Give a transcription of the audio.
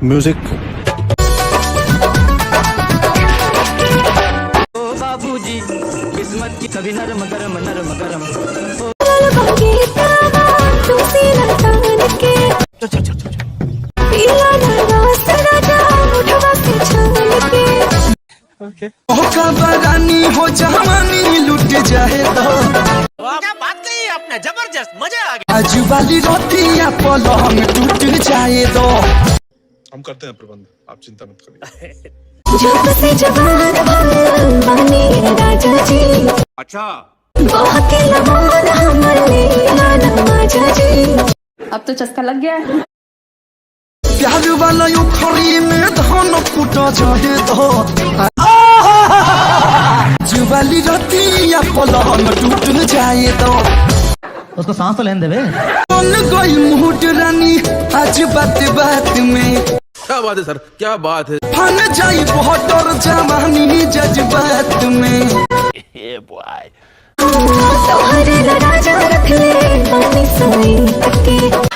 Music. ओ बाबूजी किस्मत की कभी नरम गरम नरम गरम। बरानी हो जवानी लुट जाए तो क्या बात कही आपने, जबरदस्त, मजा आ गया। आजू वाली रोटियां पलंग टूट जाए तो हम करते हैं प्रबंध, आप चिंता मत करिए। जब से जवान बने राजा जी, अच्छा बहुत ही लमान हमले राजा जी। अब तो चस्का लग गया है। प्यार वाला यू खरी में धन फूट जाए तो जुवाली रोटियां पलंग टूट जाए तो उसको सांस तो लेने देवे। मन गई मुहूर्त रानी आज बात बात में। क्या बात है सर, क्या बात है। फन जाई बहुत और जवानी जज्बात में। तोहरे राजा रख ले पानी सोई तके।